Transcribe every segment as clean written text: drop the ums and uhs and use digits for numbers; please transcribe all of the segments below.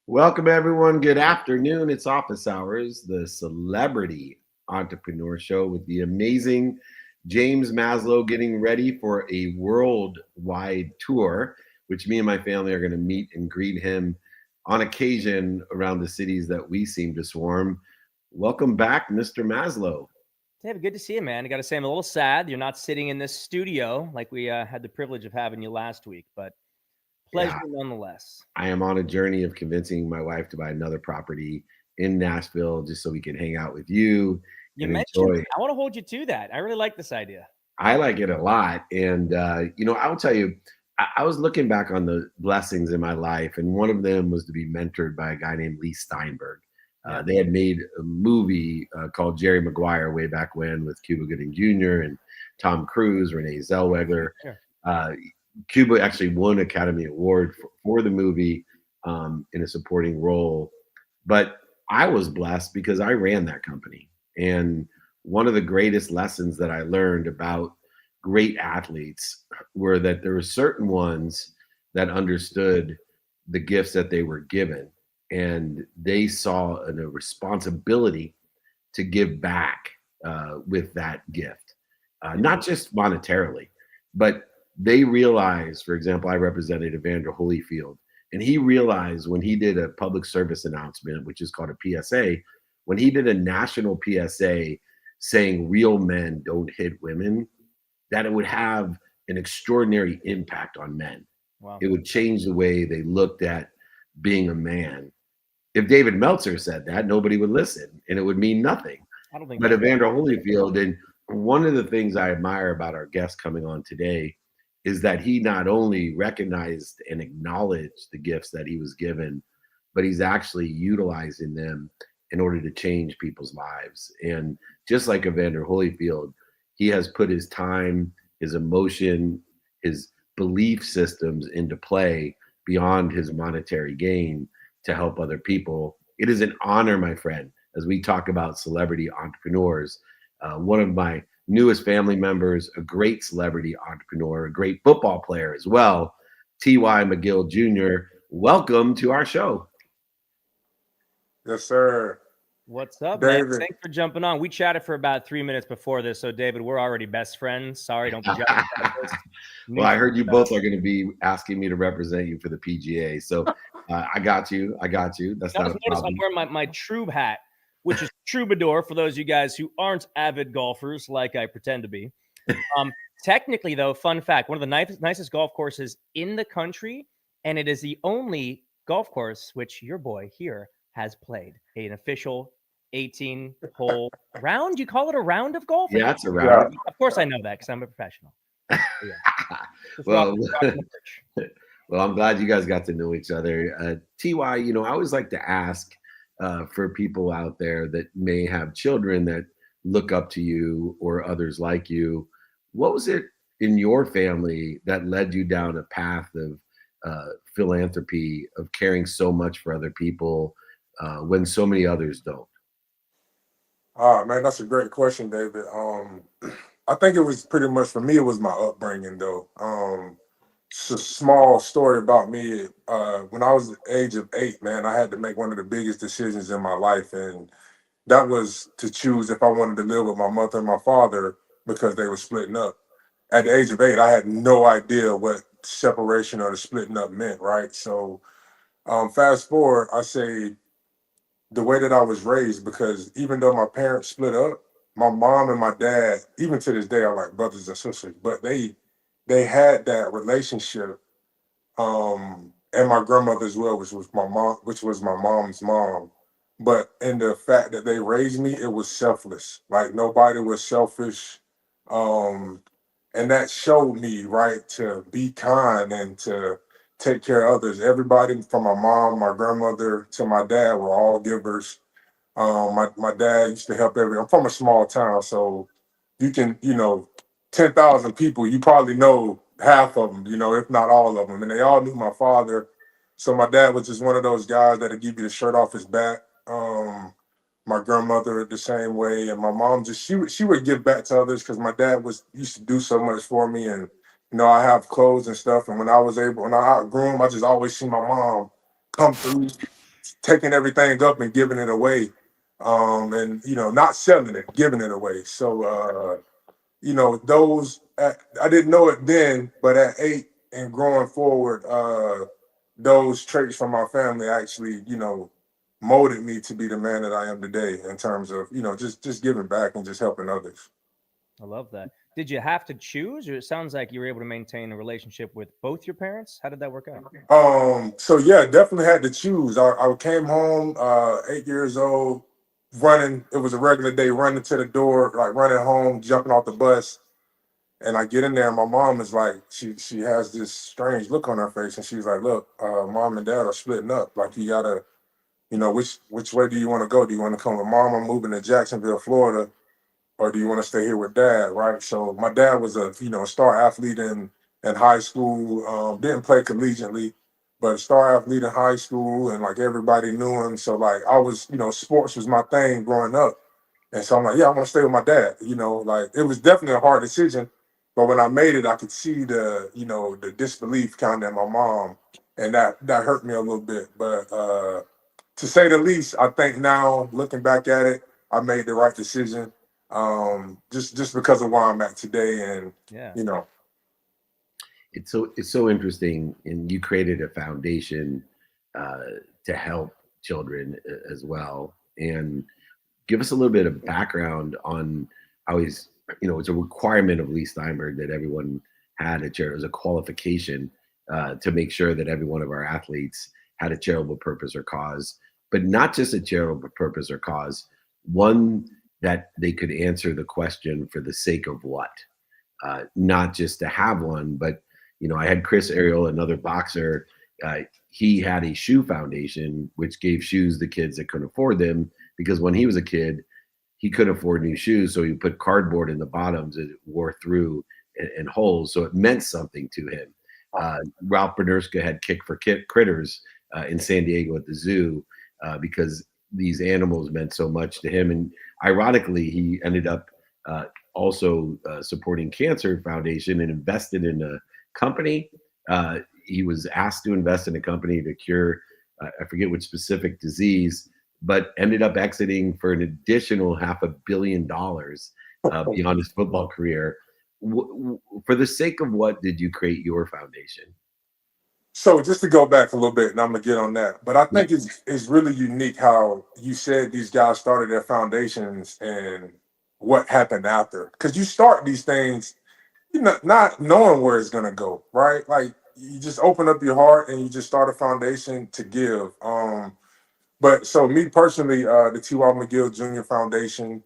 Welcome, everyone. Good afternoon. It's Office Hours, the celebrity entrepreneur show with the amazing James Maslow getting ready for a worldwide tour, which me and my family are going to meet and greet him on occasion around the cities that we seem to swarm. Welcome back, Mr. Maslow. David, good to see you, man. I got to say, I'm a little sad you're not sitting in this studio like we had the privilege of having you last week, but pleasure nonetheless. I am on a journey of convincing my wife to buy another property in Nashville just so we can hang out with you. You mentioned it. I want to hold you to that. I really like this idea. I like it a lot. And, I will tell you, I was looking back on the blessings in my life, and one of them was to be mentored by a guy named Lee Steinberg. They had made a movie called Jerry Maguire way back when with Cuba Gooding Jr. and Tom Cruise, Renee Zellweger. Sure. Cuba actually won an Academy Award for the movie in a supporting role. But I was blessed because I ran that company. And one of the greatest lessons that I learned about great athletes were that there were certain ones that understood the gifts that they were given, and they saw a responsibility to give back with that gift, not just monetarily, but they realized, for example, I represented Evander Holyfield, and he realized when he did a public service announcement, which is called a PSA, when he did a national PSA saying real men don't hit women, that it would have an extraordinary impact on men. Wow. It would change the way they looked at being a man. If David Meltzer said that, nobody would listen, and it would mean nothing. I don't think but Evander Holyfield, and one of the things I admire about our guest coming on today is that he not only recognized and acknowledged the gifts that he was given, but he's actually utilizing them in order to change people's lives. And just like Evander Holyfield, he has put his time, his emotion, his belief systems into play beyond his monetary gain to help other people. It is an honor, my friend, as we talk about celebrity entrepreneurs. One of my newest family members, a great celebrity entrepreneur, a great football player as well, T.Y. McGill Jr. Welcome to our show. Yes, sir. What's up, David? Man? Thanks for jumping on. We chatted for about 3 minutes before this, so David, we're already best friends. Sorry, don't be jealous. Well, I heard you both are going to be asking me to represent you for the PGA, so I got you. That's not a problem. I'm wearing my Trube hat, which is Troubadour for those of you guys who aren't avid golfers like I pretend to be. Technically, though, fun fact, one of the nicest golf courses in the country, and it is the only golf course which your boy here has played an official 18-hole round. You call it a round of golf? Yeah, it's a round. Yeah. Of course I know that because I'm a professional. Well, I'm glad you guys got to know each other. T.Y., I always like to ask for people out there that may have children that look up to you or others like you, what was it in your family that led you down a path of philanthropy, of caring so much for other people when so many others don't? Man, that's a great question, David. I think it was pretty much, for me, it was my upbringing, though. It's a small story about me. When I was the age of 8, man, I had to make one of the biggest decisions in my life, and that was to choose if I wanted to live with my mother and my father because they were splitting up. At the age of 8, I had no idea what separation or the splitting up meant, right? So fast forward, I say the way that I was raised, because even though my parents split up, my mom and my dad, even to this day, are like brothers and sisters, but they had that relationship. And my grandmother as well, which was my mom's mom. But in the fact that they raised me, it was selfless. Like, nobody was selfish. And that showed me, right, to be kind and to take care of others. Everybody from my mom, my grandmother to my dad were all givers. My dad used to help I'm from a small town, so you can, 10,000 people, you probably know half of them, if not all of them. And they all knew my father. So my dad was just one of those guys that'd give you the shirt off his back. My grandmother the same way, and my mom just she would give back to others because my dad was used to do so much for me, and I have clothes and stuff. And when I outgrew them, I just always see my mom come through, taking everything up and giving it away, and not selling it, giving it away. So I didn't know it then, but at 8 and growing forward, those traits from my family actually, molded me to be the man that I am today in terms of, just giving back and just helping others. I love that. Did you have to choose, or it sounds like you were able to maintain a relationship with both your parents? How did that work out? So yeah, definitely had to choose. I came home 8 years old, running. It was a regular day, running to the door, like running home, jumping off the bus. And I get in there, and my mom is like, she has this strange look on her face, and she's like, "Look, mom and dad are splitting up. Like, you gotta, which way do you want to go? Do you want to come with mom? I'm moving to Jacksonville, Florida, or do you want to stay here with dad?" Right. So my dad was a star athlete in high school. Didn't play collegiately, but a star athlete in high school, and like everybody knew him. So like I was, sports was my thing growing up. And so I'm like, yeah, I want to stay with my dad. Like it was definitely a hard decision, but when I made it, I could see the disbelief kind of in my mom, and that hurt me a little bit. But to say the least, I think now looking back at it, I made the right decision. Just because of where I'm at today, and Yeah. you know, It's so interesting, and you created a foundation uh, to help children as well. And give us a little bit of background on how he's, it's a requirement of Lee Steinberg that everyone had a charity. It was a qualification to make sure that every one of our athletes had a charitable purpose or cause, but not just a charitable purpose or cause, one that they could answer the question for the sake of what, not just to have one, but I had Chris Ariel, another boxer. He had a shoe foundation which gave shoes to kids that couldn't afford them, because when he was a kid, he couldn't afford new shoes, so he put cardboard in the bottoms that it wore through and holes, so it meant something to him. Ralph Bernurska had Kick for Critters in San Diego at the zoo because these animals meant so much to him. And ironically, he ended up also supporting Cancer Foundation and invested in a company. He was asked to invest in a company to cure, I forget which specific disease, but ended up exiting for an additional $500 million beyond his football career. For the sake of what did you create your foundation? so just to go back a little bit, and I'm gonna get on that, but I think it's really unique how you said these guys started their foundations and what happened after, because you start these things, not knowing where it's gonna go, right? Like you just open up your heart and you just start a foundation to give. But so me personally, the T.Y. McGill Jr. Foundation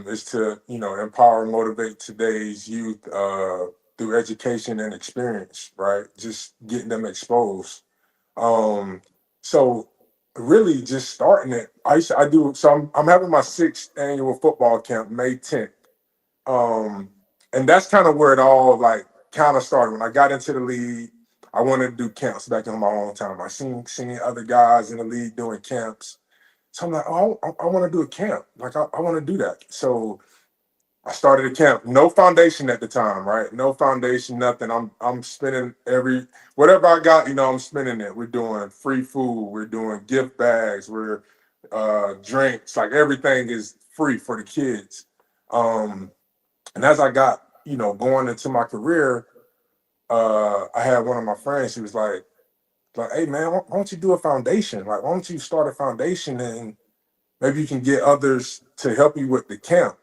is to empower and motivate today's youth through education and experience, right? Just getting them exposed. Um, so really just starting it. I do so I'm having my 6th annual football camp May 10th. Um, and that's kind of where it all like kind of started. When I got into the league, I wanted to do camps back in my own time. I seen other guys in the league doing camps. So I'm like, oh, I want to do a camp. Like I want to do that. So I started a camp. No foundation at the time, right? No foundation, nothing. I'm spending whatever I got, I'm spending it. We're doing free food, we're doing gift bags, we're drinks, like everything is free for the kids. Um, and as I got, going into my career, I had one of my friends. She was like, hey man, why don't you do a foundation? Like, why don't you start a foundation and maybe you can get others to help you with the camp.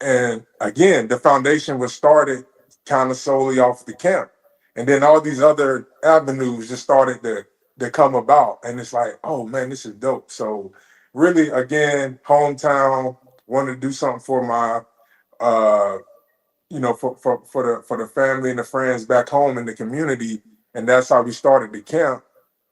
And again, the foundation was started kind of solely off the camp. And then all these other avenues just started to come about. And it's like, oh man, this is dope. So really, again, hometown, wanted to do something for my for the family and the friends back home in the community. And that's how we started the camp.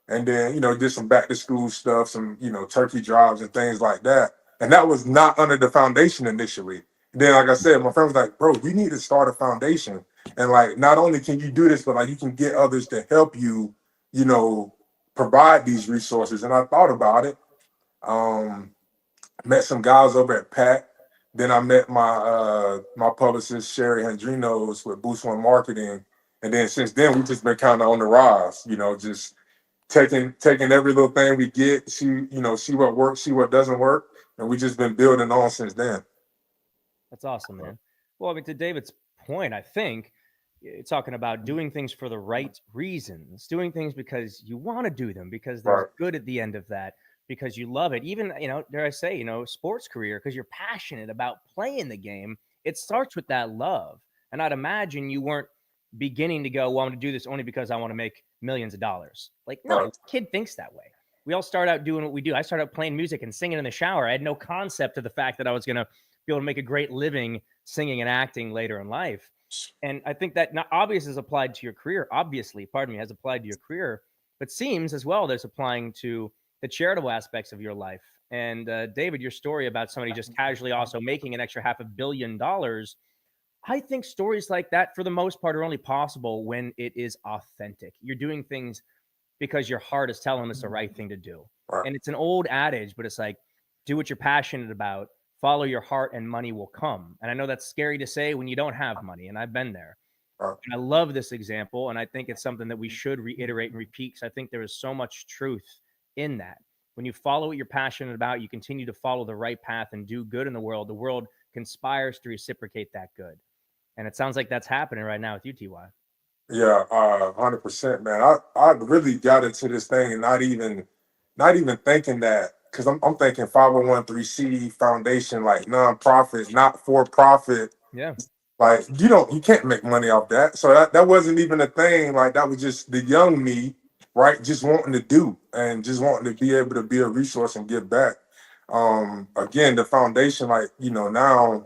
and then did some back to school stuff, some turkey drives and things like that. And that was not under the foundation initially. Then, like I said, my friend was like, "Bro, you need to start a foundation, and like not only can you do this, but like you can get others to help you, you know, provide these resources." And I thought about it. Um, Met some guys over at Pack. Then I met my publicist Sherry Hendrinos with Boost One Marketing, and then since then we've just been kind of on the rise. Just taking every little thing we get, see what works, see what doesn't work, and we just been building on since then. That's awesome, man. Well, I mean, to David's point, I think talking about doing things for the right reasons, doing things because you want to do them, because there's Right. good at the end of that, because you love it. Even, dare I say, sports career, because you're passionate about playing the game. It starts with that love. And I'd imagine you weren't beginning to go, well, I'm going to do this only because I want to make millions of dollars. Like, no, Right. kid thinks that way. We all start out doing what we do. I started out playing music and singing in the shower. I had no concept of the fact that I was going to be able to make a great living singing and acting later in life. And I think that not obvious is applied to your career. Obviously, pardon me, has applied to your career, but seems as well there's applying to the charitable aspects of your life. And David, your story about somebody just casually also making an extra $500 million. I think stories like that, for the most part, are only possible when it is authentic. You're doing things because your heart is telling us the right thing to do. Right. And it's an old adage, but it's like, do what you're passionate about, follow your heart, and money will come. And I know that's scary to say when you don't have money, and I've been there. Right. And I love this example, and I think it's something that we should reiterate and repeat, because I think there is so much truth in that. When you follow what you're passionate about, you continue to follow the right path and do good in the world conspires to reciprocate that good. And it sounds like that's happening right now with you, TY. Yeah, 100%, man. I really got into this thing and not even thinking that, because I'm thinking 501(c) foundation, like nonprofit, not for profit. Yeah. Like you can't make money off that. So that wasn't even a thing. Like that was just the young me, right? Just wanting to do and just wanting to be able to be a resource and give back. Again, the foundation, like now,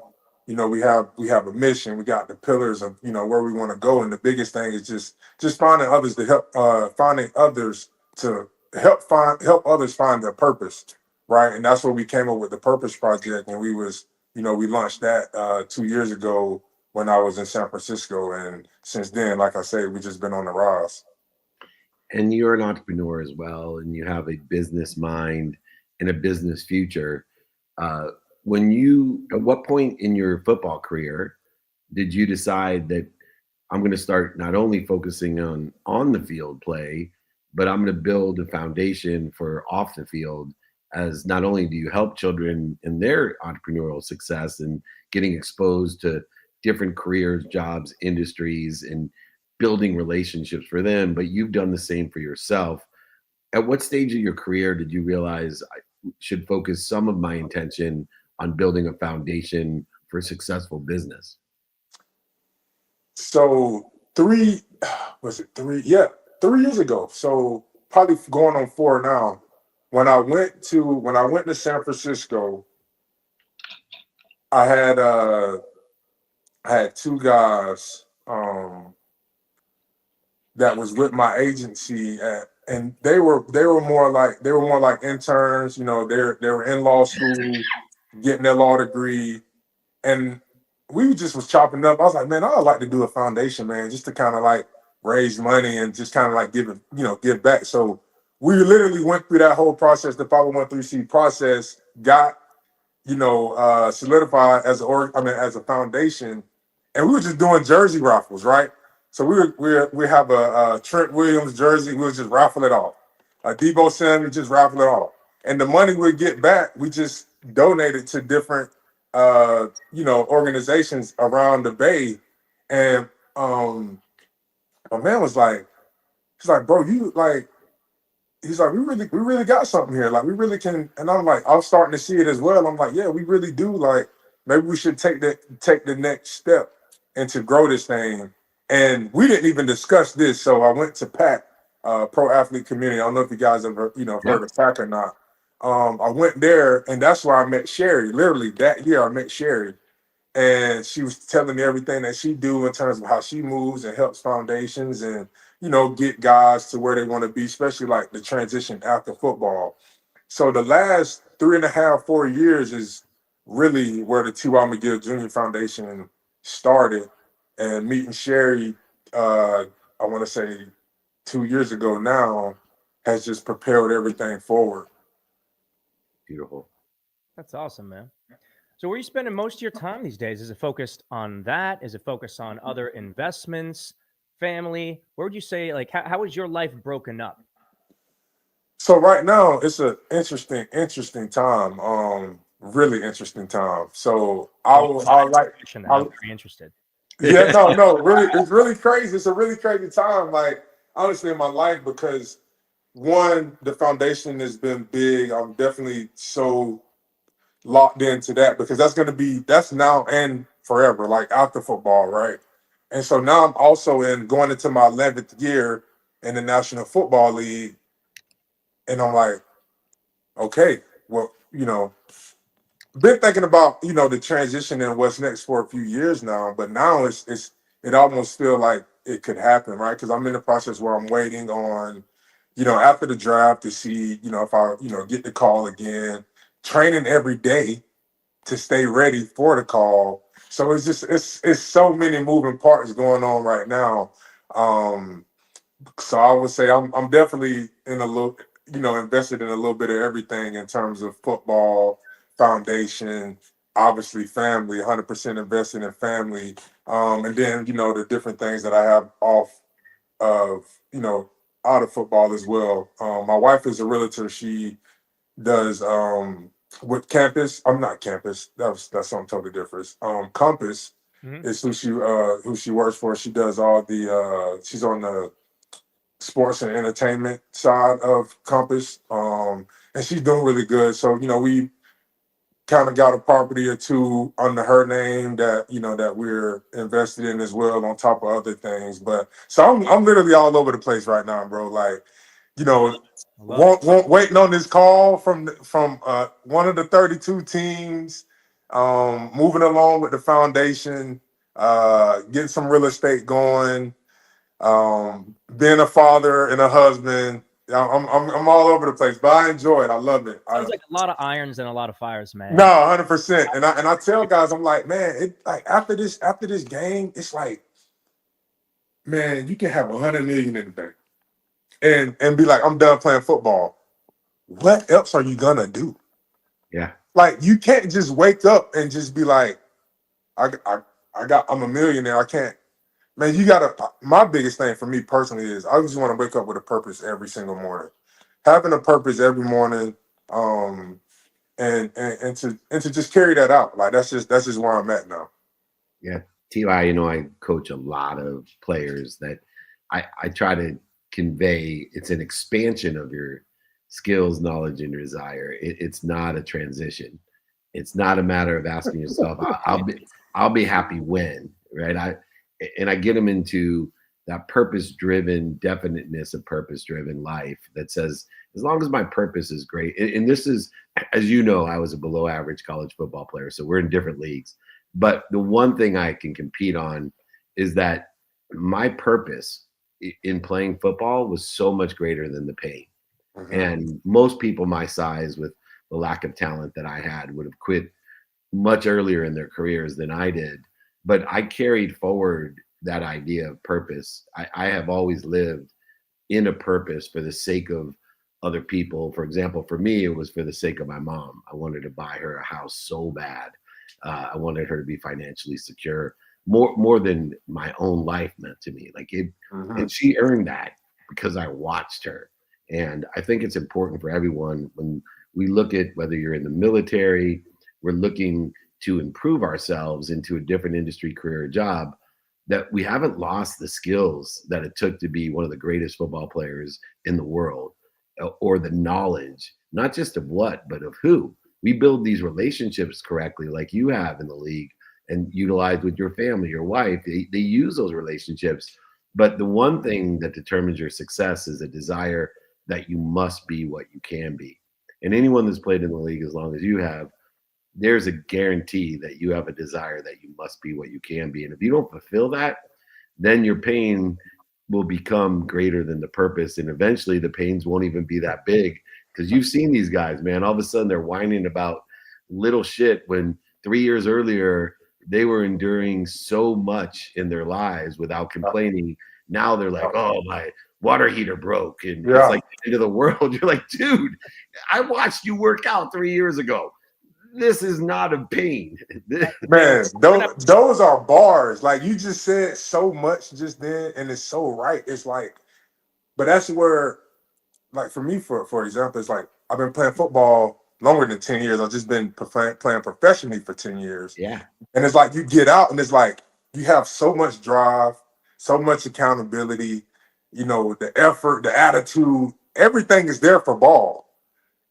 we have a mission. We got the pillars of where we want to go, and the biggest thing is just finding others to help, finding others to help others find their purpose, right? And that's where we came up with the Purpose Project, and we launched that 2 years ago when I was in San Francisco, and since then, like I say, we just been on the rise. And you're an entrepreneur as well, and you have a business mind and a business future. Uh, at what point in your football career did you decide that I'm going to start not only focusing on the field play, but I'm going to build a foundation for off the field, as not only do you help children in their entrepreneurial success and getting exposed to different careers, jobs, industries, and building relationships for them, but you've done the same for yourself. At what stage of your career did you realize I should focus some of my intention on building a foundation for successful business? So was it three? Yeah, 3 years ago. So probably going on four now. When I went to San Francisco, I had two guys that was with my agency, and they were more like interns. They were in law school, getting their law degree, and we just was chopping up. I was like, man, I'd like to do a foundation, man, just to kind of like raise money and just kind of like give back. So we literally went through that whole process, the 501(c) process, got solidified as a foundation, and we were just doing jersey raffles, right? So we have a Trent Williams jersey. We would just raffle it off. A Debo Samuel, just raffle it off, and the money we get back, we just donated to different organizations around the Bay. And my man was like, he's like, bro, he's like, we really got something here. Like we really can. And I'm like, I'm starting to see it as well. I'm like, yeah, we really do. Like maybe we should take the next step and to grow this thing. And we didn't even discuss this. So I went to PAC, Pro Athlete Community. I don't know if you guys ever heard of PAC or not. I went there, and that's where I met Sherry. Literally that year, I met Sherry, and she was telling me everything that she do in terms of how she moves and helps foundations, and get guys to where they want to be, especially like the transition after football. So the last 3.5, 4 years is really where the T.Y. McGill Jr. Foundation started. And meeting Sherry, I want to say 2 years ago now, has just propelled everything forward. Beautiful. That's awesome, man. So where are you spending most of your time these days? Is it focused on that? Is it focused on other investments, family? Where would you say, like, how is your life broken up? So right now it's an interesting time. Really interesting time. So I Well, will I like I'm I, very interested. yeah, no, really, it's really crazy. It's a really crazy time, like honestly in my life, because one, the foundation has been big. I'm definitely so locked into that because that's now and forever, like after football, right? And so now I'm also going into my 11th year in the National Football League, and I'm like, okay, well, been thinking about the transition and what's next for a few years now, but now it almost feel like it could happen, right? Because I'm in the process where I'm waiting on, after the draft to see, if I get the call again, training every day to stay ready for the call. So it's so many moving parts going on right now. Um, so I would say I'm definitely in a little, invested in a little bit of everything in terms of football, foundation, obviously family, 100% invested in family. And then, the different things that I have off of, out of football as well. My wife is a realtor. She does with campus. I'm not campus. That's something totally different. Compass Mhm. is who she works for. She does all the she's on the sports and entertainment side of Compass. And she's doing really good. So, we kind of got a property or two under her name that we're invested in as well, on top of other things. But so I'm literally all over the place right now, bro. Like, you know, I love it. waiting on this call from one of the 32 teams, moving along with the foundation, getting some real estate going, being a father and a husband. I'm all over the place, but I enjoy it. I love it. Sounds like a lot of irons and a lot of fires, man. No, 100%. And I tell guys, I'm like, man, it like after this game, it's like, man, you can have 100 million in the bank and be like, I'm done playing football. What else are you gonna do? Yeah. Like, you can't just wake up and just be like, I'm a millionaire. I can't. Man, you gotta. My biggest thing for me personally is I just want to wake up with a purpose every single morning. Having a purpose every morning, and to just carry that out. Like that's just where I'm at now. Yeah. Ti, I coach a lot of players that I try to convey it's an expansion of your skills, knowledge, and desire. It's not a transition. It's not a matter of asking yourself, I'll be happy when, right? I get them into that purpose-driven definiteness of purpose-driven life that says, as long as my purpose is great, and this is, as you know, I was a below average college football player, so we're in different leagues. But the one thing I can compete on is that my purpose in playing football was so much greater than the pain. Mhm. And most people my size, with the lack of talent that I had, would have quit much earlier in their careers than I did. But I carried forward that idea of purpose. I have always lived in a purpose for the sake of other people. For example, for me, it was for the sake of my mom. I wanted to buy her a house so bad. I wanted her to be financially secure, more than my own life meant to me. Like it, Mhm. and she earned that because I watched her. And I think it's important for everyone when we look at whether you're in the military, we're looking to improve ourselves into a different industry, career, or job, that we haven't lost the skills that it took to be one of the greatest football players in the world, or the knowledge, not just of what, but of who. We build these relationships correctly, like you have in the league, and utilize with your family, your wife. They use those relationships. But the one thing that determines your success is a desire that you must be what you can be. And anyone that's played in the league as long as you have, there's a guarantee that you have a desire that you must be what you can be. And if you don't fulfill that, then you're paying will become greater than the purpose. And eventually the pains won't even be that big, because you've seen these guys, man. All of a sudden they're whining about little shit when 3 years earlier they were enduring so much in their lives without complaining. Now they're like, oh, my water heater broke. And it's like the end of the world. You're like, dude, I watched you work out 3 years ago. This is not a pain. Man, those are bars. Like, you just said so much just then, and it's so right. It's like, but that's where, like, for me, for example, it's like I've been playing football longer than 10 years. I've just been playing professionally for 10 years. Yeah. And it's like you get out and it's like you have so much drive, so much accountability, you know, the effort, the attitude, everything is there for ball.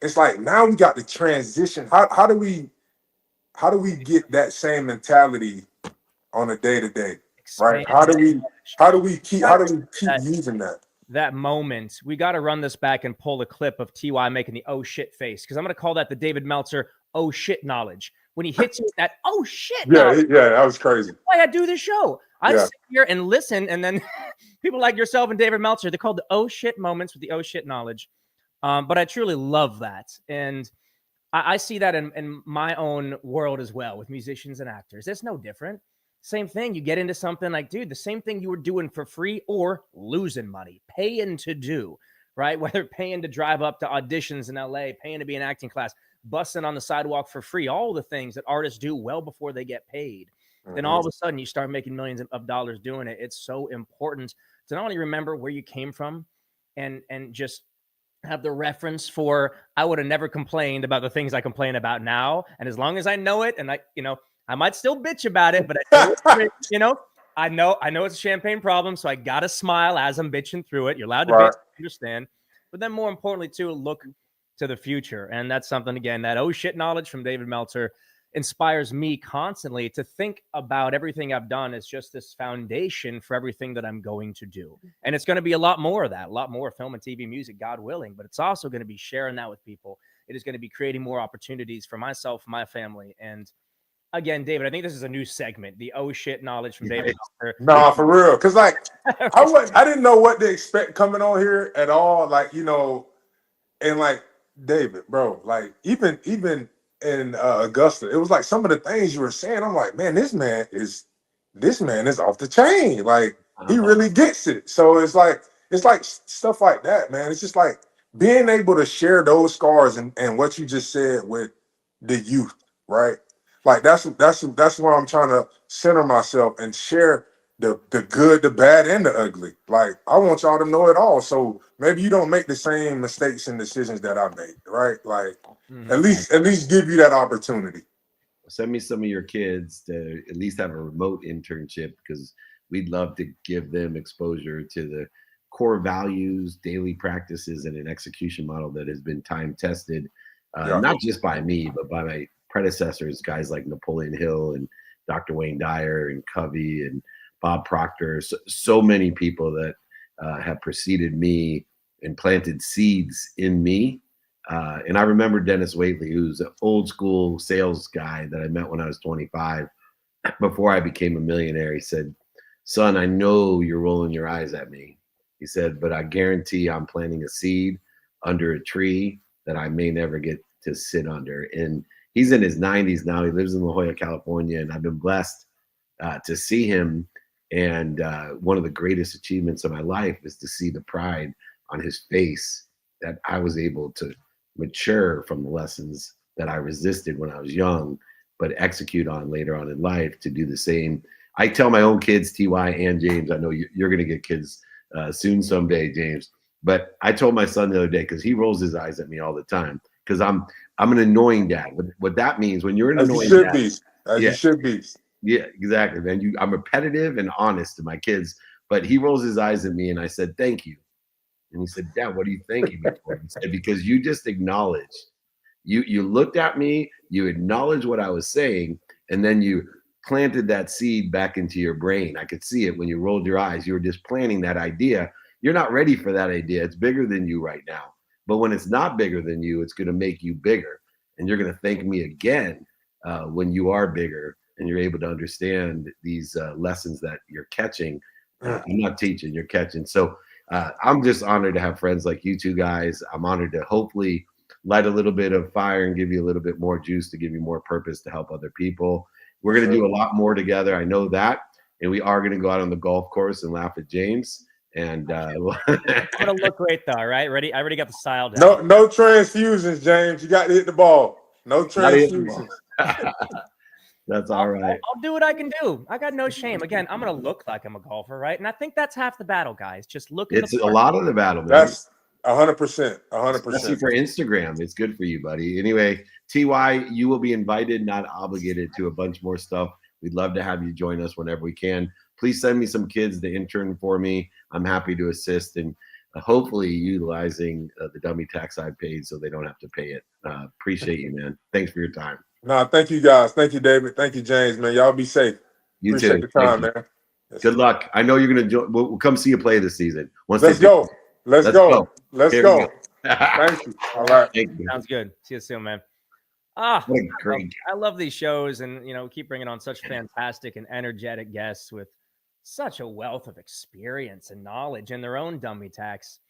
It's like now we got the transition. How do we get that same mentality on a day-to-day? Right? How do we keep using that? That moment, we got to run this back and pull the clip of TY making the oh shit face, because I'm going to call that the David Meltzer oh shit knowledge. When he hits you with that oh shit knowledge. Yeah, that was crazy. That's why I do this show. I sit here and listen, and then people like yourself and David Meltzer, they're called the oh shit moments with the oh shit knowledge. But I truly love that. And I see that in my own world as well with musicians and actors. It's no different. Same thing. You get into something like, dude, the same thing you were doing for free or losing money, paying to do, right? Whether paying to drive up to auditions in LA, paying to be in acting class, busting on the sidewalk for free, all the things that artists do well before they get paid. Then all of a sudden you start making millions of dollars doing it. It's so important to not only remember where you came from and just have the reference for, I would have never complained about the things I complain about now. And as long as I know it, and I might still bitch about it, but I know it's a champagne problem. So I got to smile as I'm bitching through it. You're allowed to bitch, understand. But then more importantly too, look to the future. And that's something, again, that oh shit knowledge from David Meltzer inspires me constantly to think about everything I've done as just this foundation for everything that I'm going to do. And it's going to be a lot more of that, a lot more film and TV music, God willing, but it's also going to be sharing that with people. It is going to be creating more opportunities for myself, my family. And again, David, I think this is a new segment, the oh shit knowledge from David. No, for real. Cause like I didn't know what to expect coming on here at all. Like, and like David, bro, like even in Augusta, it was like some of the things you were saying. I'm like, man, this man is off the chain. Like, he really gets it. So it's like stuff like that, man. It's just like being able to share those scars and what you just said with the youth, right? Like that's where I'm trying to center myself and share the good, the bad, and the ugly. Like, I want y'all to know it all. So maybe you don't make the same mistakes and decisions that I made, right? Like, at least give you that opportunity. Send me some of your kids to at least have a remote internship, because we'd love to give them exposure to the core values, daily practices, and an execution model that has been time tested, not just by me, but by my predecessors, guys like Napoleon Hill and Dr. Wayne Dyer and Covey and Bob Proctor. So many people that have preceded me and planted seeds in me. And I remember Dennis Waitley, who's an old school sales guy that I met when I was 25. Before I became a millionaire, he said, son, I know you're rolling your eyes at me. He said, but I guarantee I'm planting a seed under a tree that I may never get to sit under. And he's in his 90s now. He lives in La Jolla, California, and I've been blessed to see him. And one of the greatest achievements of my life is to see the pride on his face that I was able to mature from the lessons that I resisted when I was young, but execute on later on in life to do the same. I tell my own kids, TY and James, I know you're going to get kids soon someday, James, but I told my son the other day, because he rolls his eyes at me all the time, because I'm an annoying dad. What that means, when you're an annoying dad, you should be. Yeah, exactly, man. I'm repetitive and honest to my kids, but he rolls his eyes at me, and I said, thank you. And he said, Dad, what are you thanking me for? He said, because you just acknowledged. You looked at me, you acknowledged what I was saying, and then you planted that seed back into your brain. I could see it when you rolled your eyes. You were just planting that idea. You're not ready for that idea. It's bigger than you right now. But when it's not bigger than you, it's going to make you bigger. And you're going to thank me again when you are bigger and you're able to understand these lessons that you're catching I'm not teaching, you're catching. So I'm just honored to have friends like you two guys. I'm honored to hopefully light a little bit of fire and give you a little bit more juice to give you more purpose to help other people. We're going to do a lot more together. I know that. And we are going to go out on the golf course and laugh at James. And I'm gonna look great though, right? Ready? I already got the style down. No transfusions, James. You got to hit the ball. No Not even- transfusions. That's all right. I'll do what I can do. I got no shame. Again, I'm gonna look like I'm a golfer, right? And I think that's half the battle, guys. Just look at It's a lot of the battle, man. That's 100%. Especially 100%. for Instagram. It's good for you, buddy. Anyway, TY, you will be invited, not obligated, to a bunch more stuff. We'd love to have you join us whenever we can. Please send me some kids to intern for me. I'm happy to assist and hopefully utilizing the dummy tax I paid so they don't have to pay it. Appreciate you, man. Thanks for your time. No, thank you guys. Thank you, David. Thank you, James, man. Y'all be safe. You Appreciate too. the time, man. Yes. Good luck. I know you're going to join. We'll come see you play this season. Let's go. Let's go. Let's Here go. we go. Thank you. All right. Thank you. Sounds good. See you soon, man. What a great I love these shows, and keep bringing on such fantastic and energetic guests with such a wealth of experience and knowledge in their own dummy tax.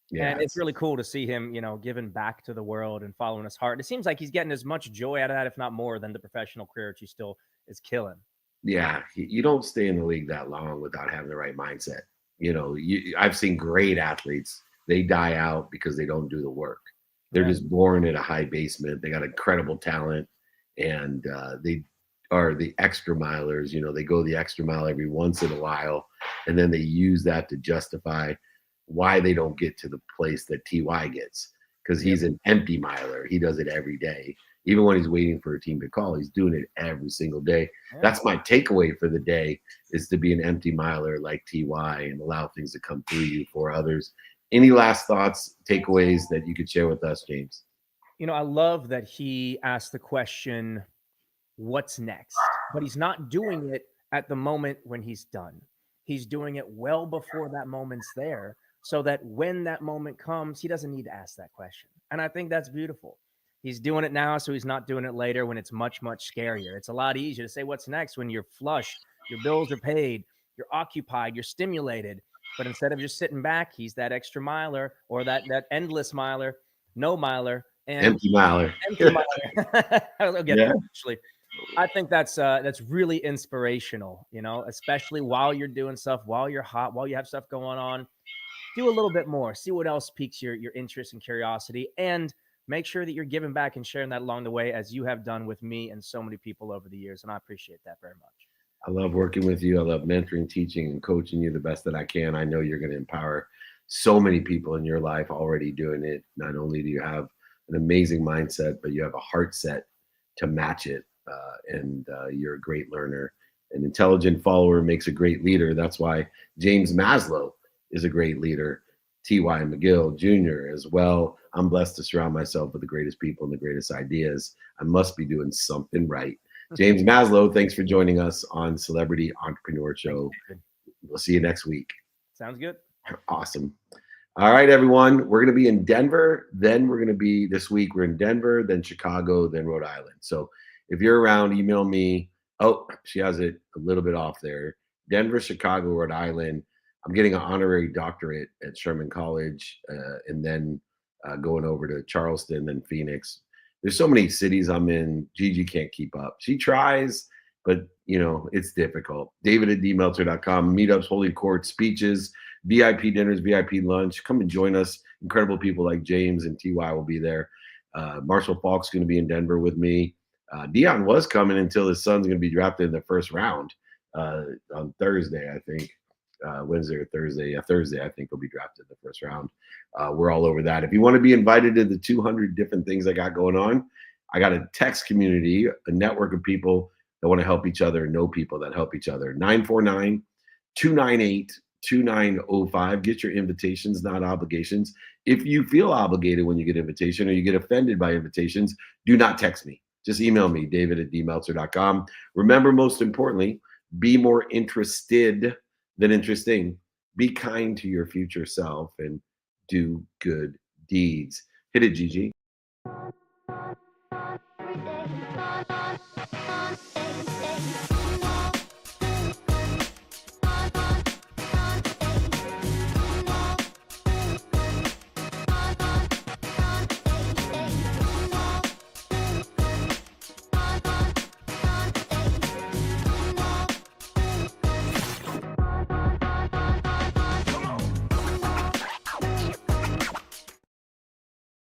Yeah, and it's really cool to see him, giving back to the world and following his heart. It seems like he's getting as much joy out of that, if not more, than the professional career, which he still is killing. Yeah, you don't stay in the league that long without having the right mindset. I've seen great athletes. They die out because they don't do the work. They're just born in a high basement. They got incredible talent, and they are the extra milers. They go the extra mile every once in a while, and then they use that to justify why they don't get to the place that TY gets, because he's an empty miler. He does it every day. Even when he's waiting for a team to call, he's doing it every single day. Yeah. That's my takeaway for the day, is to be an empty miler like TY and allow things to come through you for others. Any last thoughts, takeaways that you could share with us, James? I love that he asked the question, what's next? But he's not doing it at the moment when he's done. He's doing it well before that moment's there, so that when that moment comes, he doesn't need to ask that question. And I think that's beautiful. He's doing it now, so he's not doing it later when it's much, much scarier. It's a lot easier to say what's next when you're flush, your bills are paid, you're occupied, you're stimulated. But instead of just sitting back, he's that extra miler, or that endless miler, no miler, and Empty miler. Empty miler. I'll get that actually. I think that's really inspirational, especially while you're doing stuff, while you're hot, while you have stuff going on. Do a little bit more. See what else piques your interest and curiosity, and make sure that you're giving back and sharing that along the way, as you have done with me and so many people over the years. And I appreciate that very much. I love working with you. I love mentoring, teaching, and coaching you the best that I can. I know you're going to empower so many people in your life already doing it. Not only do you have an amazing mindset, but you have a heart set to match it. And you're a great learner. An intelligent follower makes a great leader. That's why James Maslow is a great leader. T.Y. McGill Jr. as well. I'm blessed to surround myself with the greatest people and the greatest ideas. I must be doing something right. James Maslow, thanks for joining us on Celebrity Entrepreneur Show. We'll see you next week. Sounds good. Awesome. All right, everyone. We're going to be in Denver. Then we're going to be this week. We're in Denver, then Chicago, then Rhode Island. So if you're around, email me. Oh, she has it a little bit off there. Denver, Chicago, Rhode Island. I'm getting an honorary doctorate at Sherman College, and then going over to Charleston, then Phoenix. There's so many cities I'm in. Gigi can't keep up. She tries, but it's difficult. David@dmeltzer.com. Meetups, holy court, speeches, VIP dinners, VIP lunch. Come and join us. Incredible people like James and TY will be there. Marshall Falk's going to be in Denver with me. Dion was coming until his son's going to be drafted in the first round on Thursday, I think. Wednesday or Thursday. Yeah, Thursday, I think he'll be drafted in the first round. We're all over that. If you want to be invited to the 200 different things I got going on, I got a text community, a network of people that want to help each other, know people that help each other. 949-298-2905. Get your invitations, not obligations. If you feel obligated when you get an invitation or you get offended by invitations, do not text me. Just email me, david@dmeltzer.com. Remember, most importantly, be more interested than interesting. Be kind to your future self and do good deeds. Hit it, Gigi. Every day, on,